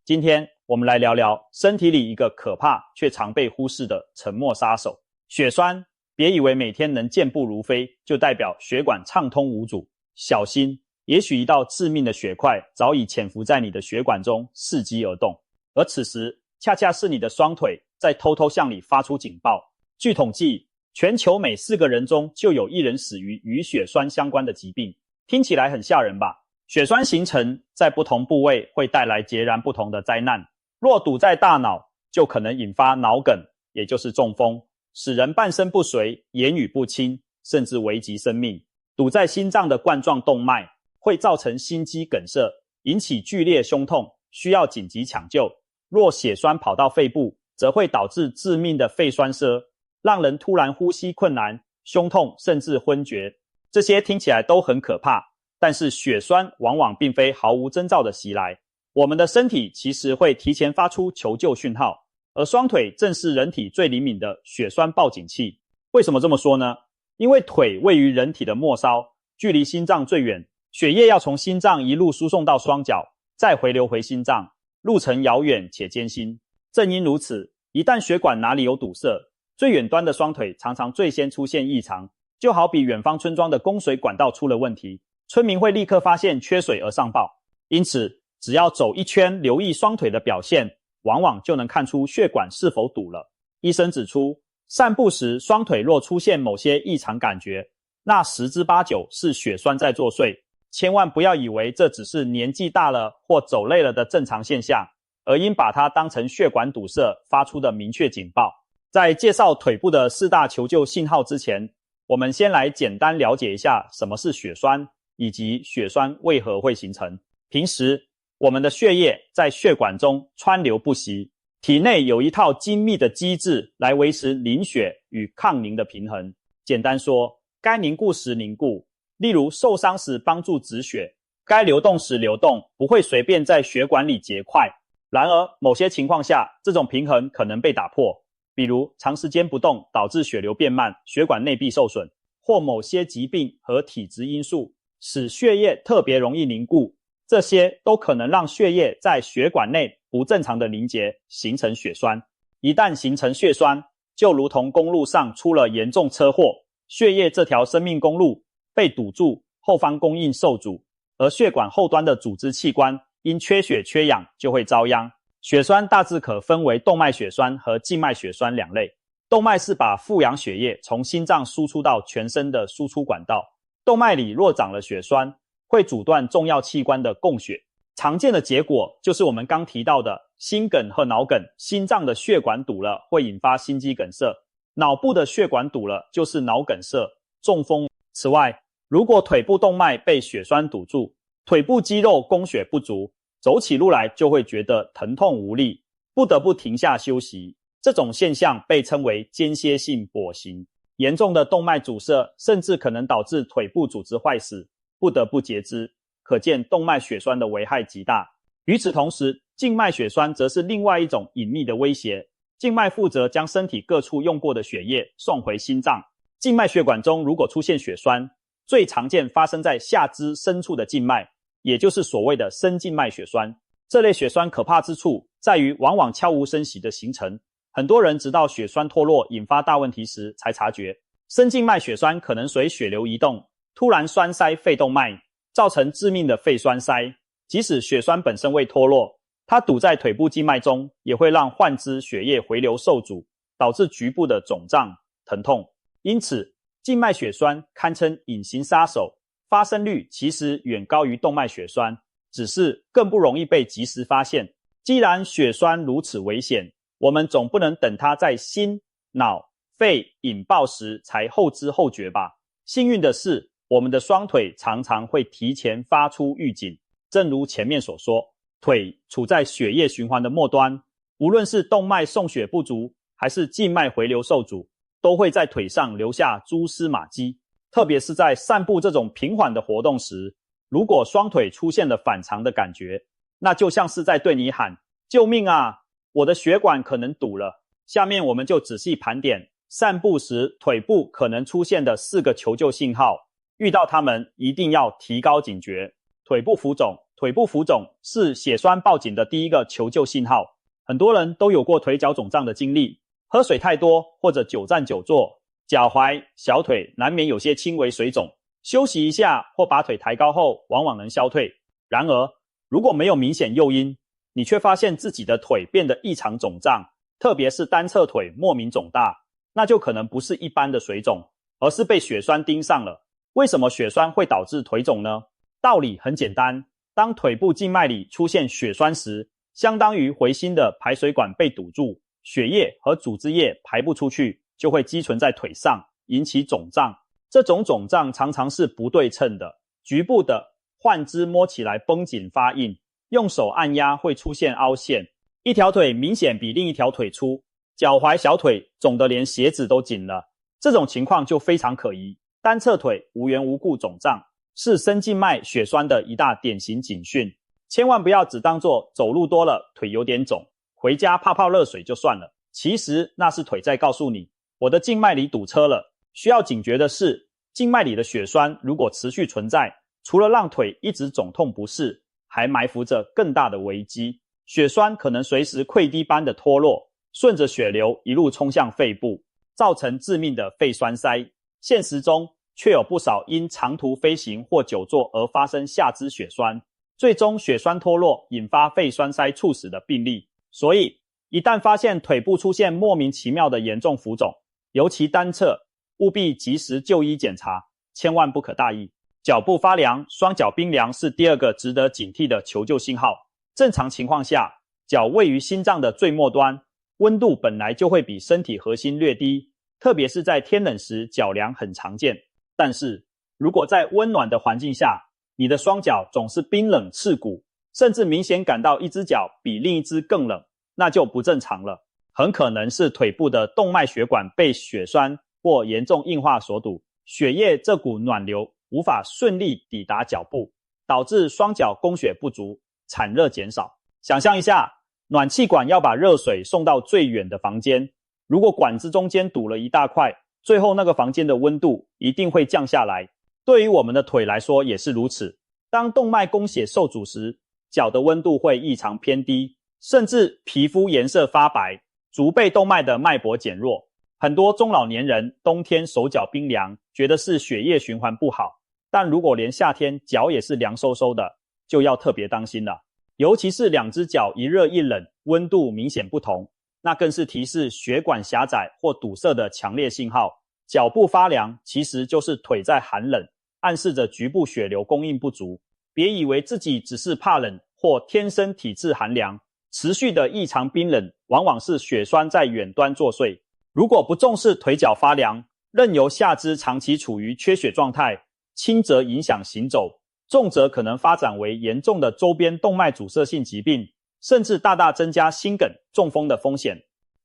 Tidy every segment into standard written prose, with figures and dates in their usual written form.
今天我们来聊聊身体里一个可怕却常被忽视的沉默杀手——血栓。别以为每天能健步如飞就代表血管畅通无阻，小心，也许一道致命的血块早已潜伏在你的血管中，伺机而动。而此时恰恰是你的双腿在偷偷向你发出警报。据统计，全球每4个人中就有1人死于与血栓相关的疾病。听起来很吓人吧？血栓形成在不同部位会带来截然不同的灾难。若堵在大脑，就可能引发脑梗，也就是中风，使人半身不遂，言语不清，甚至危及生命。堵在心脏的冠状动脉会造成心肌梗塞，引起剧烈胸痛，需要紧急抢救。若血栓跑到肺部，则会导致致命的肺栓塞，让人突然呼吸困难、胸痛甚至昏厥。这些听起来都很可怕，但是血栓往往并非毫无征兆的袭来。我们的身体其实会提前发出求救讯号，而双腿正是人体最灵敏的血栓报警器。为什么这么说呢？因为腿位于人体的末梢，距离心脏最远，血液要从心脏一路输送到双脚，再回流回心脏，路程遥远且艰辛。正因如此，一旦血管哪里有堵塞，最远端的双腿常常最先出现异常。就好比远方村庄的供水管道出了问题，村民会立刻发现缺水而上报。因此，只要走一圈，留意双腿的表现，往往就能看出血管是否堵了。医生指出，散步时双腿若出现某些异常感觉，那10之8九是血栓在作祟。千万不要以为这只是年纪大了或走累了的正常现象，而应把它当成血管堵塞发出的明确警报。在介绍腿部的4大求救信号之前，我们先来简单了解一下什么是血栓，以及血栓为何会形成。平时，我们的血液在血管中川流不息，体内有一套精密的机制来维持凝血与抗凝的平衡。简单说，该凝固时凝固，例如受伤时帮助止血，该流动时流动，不会随便在血管里结块。然而，某些情况下，这种平衡可能被打破。比如长时间不动导致血流变慢，血管内壁受损，或某些疾病和体质因素使血液特别容易凝固，这些都可能让血液在血管内不正常的凝结，形成血栓。一旦形成血栓，就如同公路上出了严重车祸，血液这条生命公路被堵住，后方供应受阻，而血管后端的组织器官因缺血缺氧就会遭殃。血栓大致可分为动脉血栓和静脉血栓2类。动脉是把富氧血液从心脏输出到全身的输出管道。动脉里若长了血栓，会阻断重要器官的供血。常见的结果就是我们刚提到的心梗和脑梗。心脏的血管堵了会引发心肌梗塞，脑部的血管堵了就是脑梗塞、中风。此外，如果腿部动脉被血栓堵住，腿部肌肉供血不足，走起路来就会觉得疼痛无力，不得不停下休息。这种现象被称为间歇性跛行。严重的动脉阻塞甚至可能导致腿部组织坏死，不得不截肢。可见动脉血栓的危害极大。与此同时，静脉血栓则是另外一种隐秘的威胁。静脉负责将身体各处用过的血液送回心脏。静脉血管中如果出现血栓，最常见发生在下肢深处的静脉，也就是所谓的深静脉血栓。这类血栓可怕之处在于往往悄无声息的形成，很多人直到血栓脱落引发大问题时才察觉。深静脉血栓可能随血流移动，突然栓塞肺动脉，造成致命的肺栓塞。即使血栓本身未脱落，它堵在腿部静脉中，也会让患肢血液回流受阻，导致局部的肿胀、疼痛。因此，静脉血栓堪称隐形杀手，发生率其实远高于动脉血栓，只是更不容易被及时发现。既然血栓如此危险，我们总不能等它在心、脑、肺引爆时才后知后觉吧。幸运的是，我们的双腿常常会提前发出预警。正如前面所说，腿处在血液循环的末端，无论是动脉送血不足，还是静脉回流受阻，都会在腿上留下蛛丝马迹。特别是在散步这种平缓的活动时，如果双腿出现了反常的感觉，那就像是在对你喊：救命啊，我的血管可能堵了。下面我们就仔细盘点散步时腿部可能出现的4个求救信号，遇到它们一定要提高警觉。腿部浮肿腿部浮肿是血栓报警的第一个求救信号。很多人都有过腿脚肿胀的经历，喝水太多或者久站久坐，脚踝、小腿难免有些轻微水肿，休息一下或把腿抬高后往往能消退。然而，如果没有明显诱因，你却发现自己的腿变得异常肿胀，特别是单侧腿莫名肿大，那就可能不是一般的水肿，而是被血栓盯上了。为什么血栓会导致腿肿呢？道理很简单，当腿部静脉里出现血栓时，相当于回心的排水管被堵住，血液和组织液排不出去，就会积存在腿上，引起肿胀。这种肿胀常常是不对称的，局部的，患肢摸起来绷紧发硬，用手按压会出现凹陷，一条腿明显比另一条腿粗，脚踝、小腿肿得连鞋子都紧了。这种情况就非常可疑，单侧腿无缘无故肿胀，是深静脉血栓的一大典型警讯。千万不要只当作走路多了腿有点肿，回家泡泡热水就算了，其实那是腿在告诉你，我的静脉里堵车了。需要警觉的是，静脉里的血栓如果持续存在，除了让腿一直肿痛不适，还埋伏着更大的危机。血栓可能随时溃堤般的脱落，顺着血流一路冲向肺部，造成致命的肺栓塞。现实中却有不少因长途飞行或久坐而发生下肢血栓，最终血栓脱落引发肺栓塞猝死的病例。所以一旦发现腿部出现莫名其妙的严重浮肿，尤其单侧，务必及时就医检查，千万不可大意。脚部发凉、双脚冰凉是第二个值得警惕的求救信号。正常情况下，脚位于心脏的最末端，温度本来就会比身体核心略低，特别是在天冷时脚凉很常见。但是如果在温暖的环境下，你的双脚总是冰冷刺骨，甚至明显感到一只脚比另一只更冷，那就不正常了，很可能是腿部的动脉血管被血栓或严重硬化所堵，血液这股暖流无法顺利抵达脚部，导致双脚供血不足，产热减少。想象一下，暖气管要把热水送到最远的房间，如果管子中间堵了一大块，最后那个房间的温度一定会降下来。对于我们的腿来说也是如此，当动脉供血受阻时，脚的温度会异常偏低，甚至皮肤颜色发白，足背动脉的脉搏减弱。很多中老年人冬天手脚冰凉，觉得是血液循环不好，但如果连夏天脚也是凉飕飕的，就要特别当心了。尤其是两只脚一热一冷，温度明显不同，那更是提示血管狭窄或堵塞的强烈信号。脚部发凉其实就是腿在寒冷，暗示着局部血流供应不足。别以为自己只是怕冷或天生体质寒凉，持续的异常冰冷往往是血栓在远端作祟。如果不重视腿脚发凉，任由下肢长期处于缺血状态，轻则影响行走，重则可能发展为严重的周边动脉阻塞性疾病，甚至大大增加心梗、中风的风险。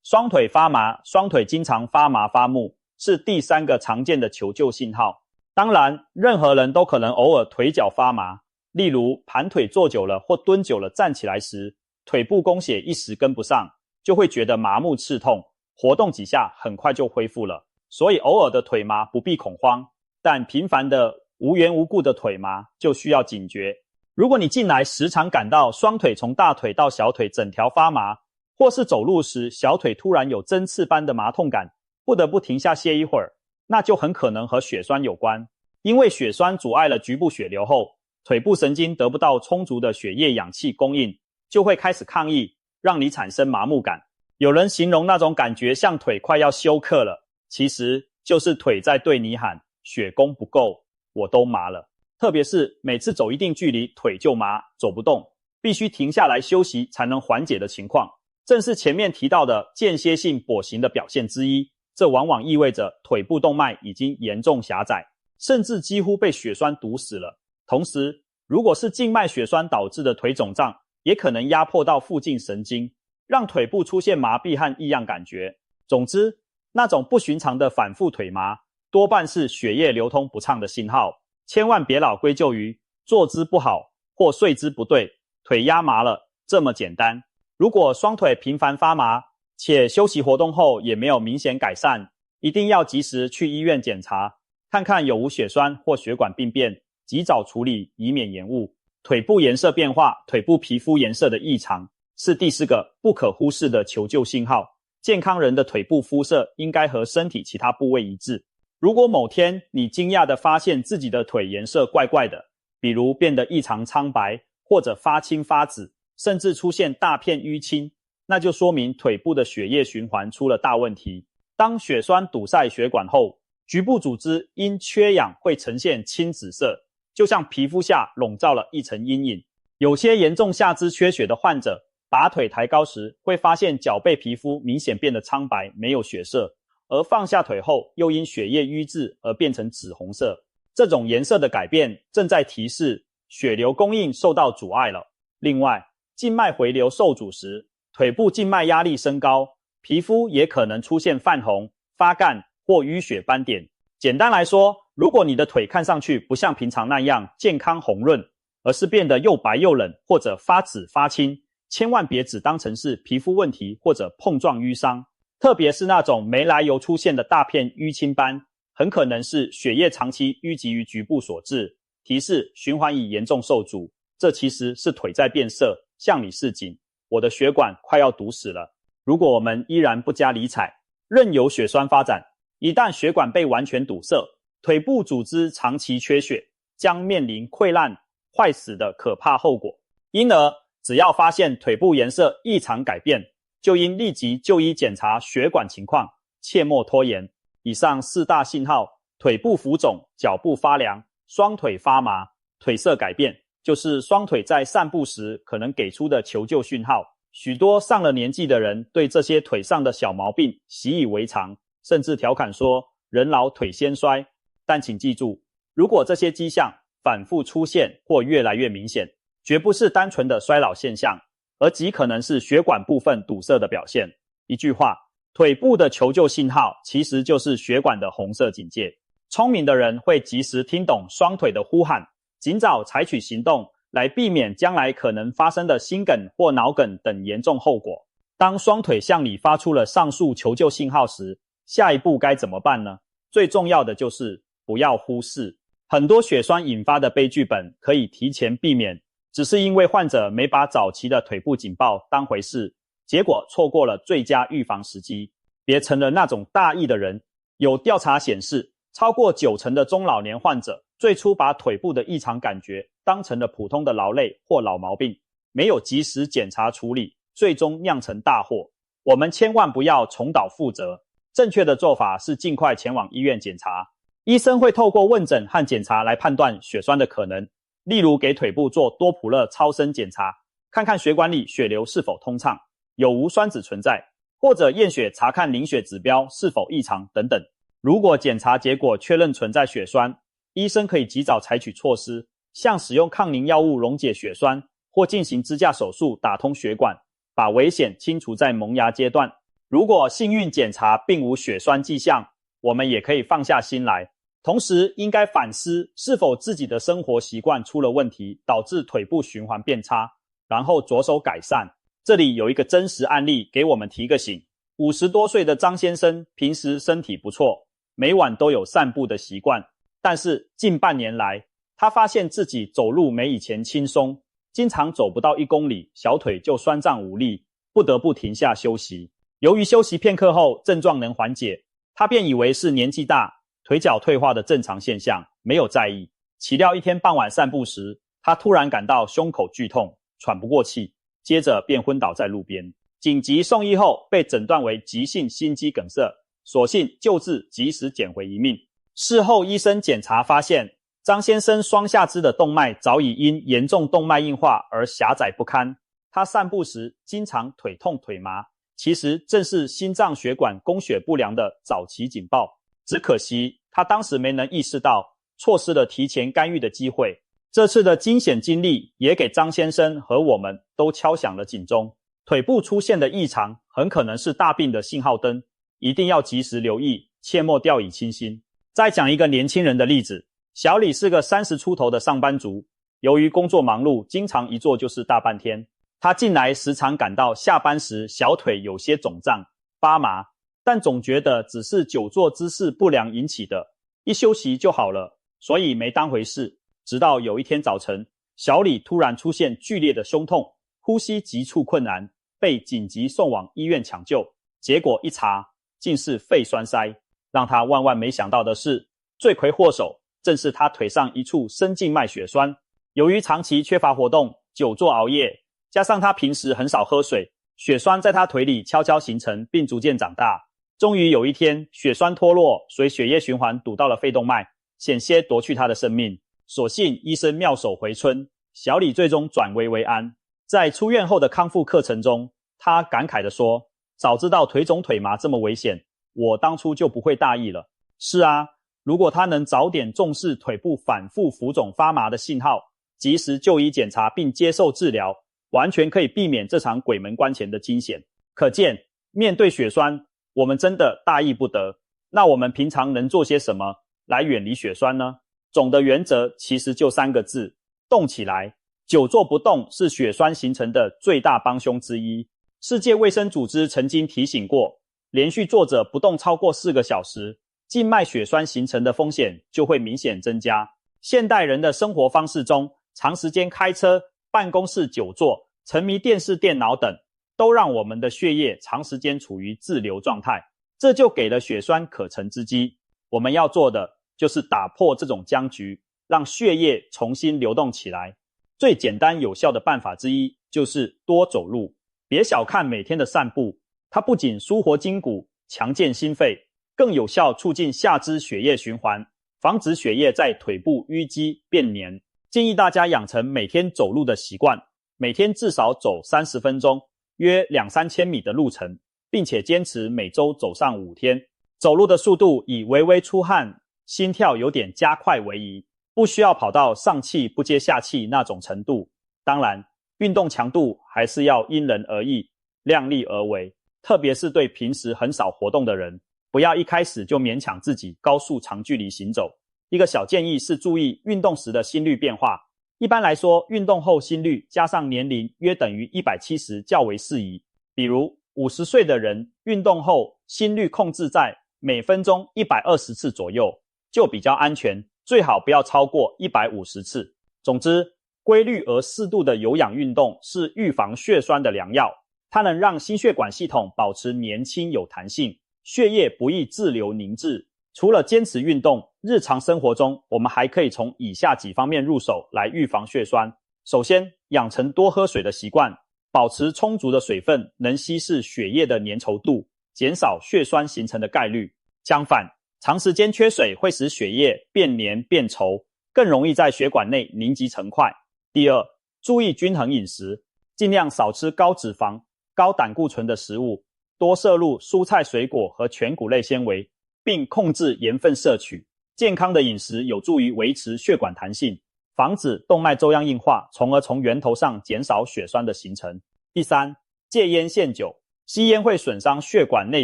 双腿发麻，双腿经常发麻发木，是第三个常见的求救信号。当然，任何人都可能偶尔腿脚发麻，例如盘腿坐久了或蹲久了站起来时，腿部供血一时跟不上，就会觉得麻木刺痛，活动几下很快就恢复了。所以偶尔的腿麻不必恐慌，但频繁的无缘无故的腿麻就需要警觉。如果你近来时常感到双腿从大腿到小腿整条发麻，或是走路时小腿突然有针刺般的麻痛感，不得不停下歇一会儿，那就很可能和血栓有关。因为血栓阻碍了局部血流后，腿部神经得不到充足的血液氧气供应，就会开始抗议，让你产生麻木感。有人形容那种感觉像腿快要休克了，其实就是腿在对你喊，血供不够，我都麻了。特别是每次走一定距离腿就麻，走不动，必须停下来休息才能缓解的情况，正是前面提到的间歇性跛行的表现之一。这往往意味着腿部动脉已经严重狭窄，甚至几乎被血栓堵死了。同时，如果是静脉血栓导致的腿肿胀，也可能压迫到附近神经，让腿部出现麻痹和异样感觉。总之，那种不寻常的反复腿麻，多半是血液流通不畅的信号。千万别老归咎于坐姿不好或睡姿不对，腿压麻了这么简单。如果双腿频繁发麻，且休息活动后也没有明显改善，一定要及时去医院检查，看看有无血栓或血管病变，及早处理，以免延误。腿部颜色变化、腿部皮肤颜色的异常是第4个不可忽视的求救信号。健康人的腿部肤色应该和身体其他部位一致。如果某天你惊讶地发现自己的腿颜色怪怪的，比如变得异常苍白，或者发青发紫，甚至出现大片淤青，那就说明腿部的血液循环出了大问题。当血栓堵塞血管后，局部组织因缺氧会呈现青紫色，就像皮肤下笼罩了一层阴影。有些严重下肢缺血的患者把腿抬高时，会发现脚背皮肤明显变得苍白，没有血色，而放下腿后又因血液瘀滞而变成紫红色。这种颜色的改变正在提示血流供应受到阻碍了。另外，静脉回流受阻时，腿部静脉压力升高，皮肤也可能出现泛红、发干或淤血斑点。简单来说，如果你的腿看上去不像平常那样健康红润，而是变得又白又冷或者发紫发青，千万别只当成是皮肤问题或者碰撞淤伤，特别是那种没来由出现的大片淤青斑，很可能是血液长期淤积于局部所致，提示循环已严重受阻。这其实是腿在变色，向你示警，我的血管快要堵死了。如果我们依然不加理睬，任由血栓发展，一旦血管被完全堵塞，腿部组织长期缺血，将面临溃烂、坏死的可怕后果。因而，只要发现腿部颜色异常改变，就应立即就医检查血管情况，切莫拖延。以上4大信号，腿部浮肿、脚部发凉、双腿发麻、腿色改变，就是双腿在散步时可能给出的求救讯号。许多上了年纪的人对这些腿上的小毛病习以为常，甚至调侃说人老腿先衰。但请记住，如果这些迹象反复出现或越来越明显，绝不是单纯的衰老现象，而极可能是血管部分堵塞的表现。一句话，腿部的求救信号其实就是血管的红色警戒。聪明的人会及时听懂双腿的呼喊，尽早采取行动，来避免将来可能发生的心梗或脑梗等严重后果。当双腿向你发出了上述求救信号时，下一步该怎么办呢？最重要的就是不要忽视。很多血栓引发的悲剧本可以提前避免，只是因为患者没把早期的腿部警报当回事，结果错过了最佳预防时机。别成了那种大意的人。有调查显示，超过90%的中老年患者最初把腿部的异常感觉当成了普通的劳累或老毛病，没有及时检查处理，最终酿成大祸。我们千万不要重蹈覆辙，正确的做法是尽快前往医院检查。医生会透过问诊和检查来判断血栓的可能，例如给腿部做多普勒超声检查，看看血管里血流是否通畅，有无栓子存在，或者验血查看凝血指标是否异常等等。如果检查结果确认存在血栓，医生可以及早采取措施，像使用抗凝药物溶解血栓，或进行支架手术打通血管，把危险清除在萌芽阶段。如果幸运检查并无血栓迹象，我们也可以放下心来。同时应该反思是否自己的生活习惯出了问题，导致腿部循环变差，然后着手改善。这里有一个真实案例给我们提个醒。50多岁的张先生平时身体不错，每晚都有散步的习惯，但是近半年来，他发现自己走路没以前轻松，经常走不到1公里，小腿就酸胀无力，不得不停下休息。由于休息片刻后症状能缓解，他便以为是年纪大腿脚退化的正常现象，没有在意。岂料一天傍晚散步时，他突然感到胸口剧痛，喘不过气，接着便昏倒在路边。紧急送医后被诊断为急性心肌梗塞，所幸救治及时捡回一命。事后医生检查发现，张先生双下肢的动脉早已因严重动脉硬化而狭窄不堪，他散步时经常腿痛腿麻，其实正是心脏血管供血不良的早期警报。只可惜他当时没能意识到，错失了提前干预的机会。这次的惊险经历也给张先生和我们都敲响了警钟。腿部出现的异常很可能是大病的信号灯，一定要及时留意，切莫掉以轻心。再讲一个年轻人的例子，小李是个30出头的上班族，由于工作忙碌，经常一坐就是大半天。他近来时常感到下班时小腿有些肿胀、发麻，但总觉得只是久坐姿势不良引起的，一休息就好了，所以没当回事。直到有一天早晨，小李突然出现剧烈的胸痛，呼吸急促困难，被紧急送往医院抢救，结果一查竟是肺栓塞。让他万万没想到的是，罪魁祸首正是他腿上一处深静脉血栓。由于长期缺乏活动，久坐熬夜，加上他平时很少喝水，血栓在他腿里悄悄形成并逐渐长大。终于有一天，血栓脱落，随血液循环堵到了肺动脉，险些夺去他的生命。所幸医生妙手回春，小李最终转危为安。在出院后的康复课程中，他感慨地说，早知道腿肿腿麻这么危险，我当初就不会大意了。是啊，如果他能早点重视腿部反复浮肿发麻的信号，及时就医检查并接受治疗，完全可以避免这场鬼门关前的惊险。可见，面对血栓，我们真的大意不得。那我们平常能做些什么来远离血栓呢？总的原则其实就3个字：动起来。久坐不动是血栓形成的最大帮凶之一。世界卫生组织曾经提醒过，连续坐着不动超过4个小时，静脉血栓形成的风险就会明显增加。现代人的生活方式中，长时间开车、办公室久坐、沉迷电视、电脑等，都让我们的血液长时间处于滞留状态，这就给了血栓可乘之机。我们要做的就是打破这种僵局，让血液重新流动起来。最简单有效的办法之一就是多走路。别小看每天的散步，它不仅舒活筋骨、强健心肺，更有效促进下肢血液循环，防止血液在腿部淤积变黏。建议大家养成每天走路的习惯，每天至少走30分钟，约2-3千米的路程，并且坚持每周走上5天。走路的速度以微微出汗、心跳有点加快为宜，不需要跑到上气不接下气那种程度。当然，运动强度还是要因人而异，量力而为，特别是对平时很少活动的人，不要一开始就勉强自己高速长距离行走。一个小建议是注意运动时的心率变化。一般来说，运动后心率加上年龄约等于170较为适宜。比如50岁的人运动后心率控制在每分钟120次左右，就比较安全，最好不要超过150次。总之，规律而适度的有氧运动是预防血栓的良药，它能让心血管系统保持年轻有弹性，血液不易滞留凝滞。除了坚持运动，日常生活中我们还可以从以下几方面入手来预防血栓。首先，养成多喝水的习惯，保持充足的水分能稀释血液的粘稠度，减少血栓形成的概率。相反，长时间缺水会使血液变黏变稠，更容易在血管内凝集成块。第二，注意均衡饮食，尽量少吃高脂肪、高胆固醇的食物，多摄入蔬菜水果和全谷类纤维，并控制盐分摄取。健康的饮食有助于维持血管弹性，防止动脉粥样硬化，从而从源头上减少血栓的形成。第三，戒烟限酒。吸烟会损伤血管内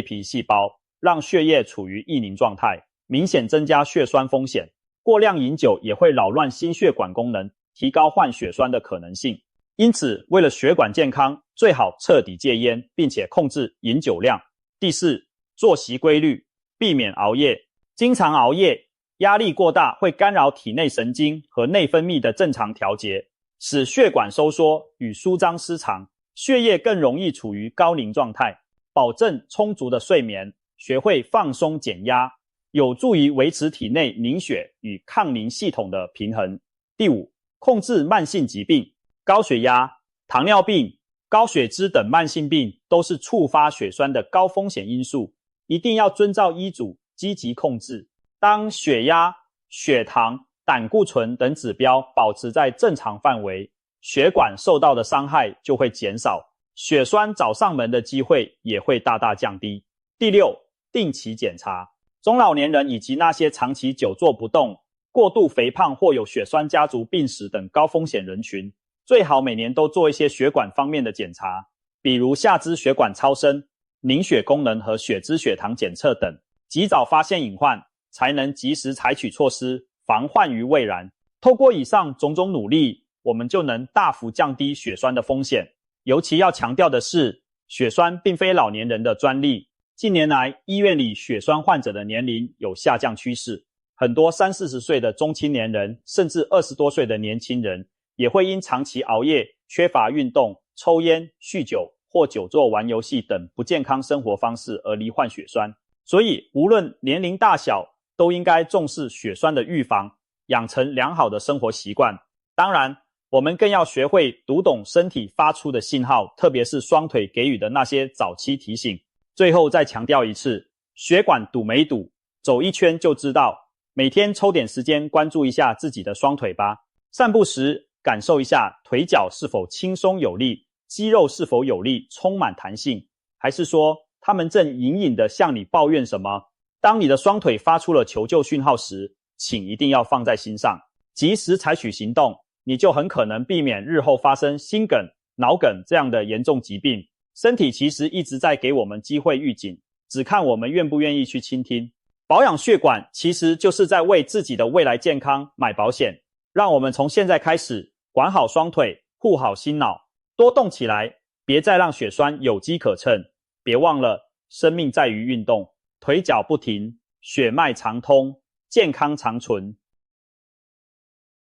皮细胞，让血液处于易凝状态，明显增加血栓风险。过量饮酒也会扰乱心血管功能，提高患血栓的可能性。因此，为了血管健康，最好彻底戒烟，并且控制饮酒量。第四，作息规律，避免熬夜。经常熬夜，压力过大会干扰体内神经和内分泌的正常调节，使血管收缩与舒张失常，血液更容易处于高凝状态。保证充足的睡眠，学会放松减压，有助于维持体内凝血与抗凝系统的平衡。第五，控制慢性疾病。高血压、糖尿病、高血脂等慢性病都是触发血栓的高风险因素，一定要遵照医嘱积极控制。当血压、血糖、胆固醇等指标保持在正常范围，血管受到的伤害就会减少，血栓找上门的机会也会大大降低。第六，定期检查。中老年人以及那些长期久坐不动、过度肥胖或有血栓家族病史等高风险人群，最好每年都做一些血管方面的检查，比如下肢血管超声、凝血功能和血脂血糖检测等，及早发现隐患，才能及时采取措施，防患于未然。透过以上种种努力，我们就能大幅降低血栓的风险。尤其要强调的是，血栓并非老年人的专利。近年来，医院里血栓患者的年龄有下降趋势，很多30-40岁的中青年人，甚至20多岁的年轻人，也会因长期熬夜、缺乏运动、抽烟、酗酒或久坐玩游戏等不健康生活方式而罹患血栓。所以无论年龄大小，都应该重视血栓的预防，养成良好的生活习惯。当然，我们更要学会读懂身体发出的信号，特别是双腿给予的那些早期提醒。最后再强调一次，血管堵没堵，走一圈就知道。每天抽点时间关注一下自己的双腿吧。散步时感受一下腿脚是否轻松有力，肌肉是否有力，充满弹性，还是说他们正隐隐地向你抱怨什么？当你的双腿发出了求救讯号时，请一定要放在心上，及时采取行动，你就很可能避免日后发生心梗、脑梗这样的严重疾病。身体其实一直在给我们机会预警，只看我们愿不愿意去倾听。保养血管其实就是在为自己的未来健康买保险。让我们从现在开始管好双腿，护好心脑，多动起来，别再让血栓有机可乘。别忘了，生命在于运动，腿脚不停，血脉常通，健康长存。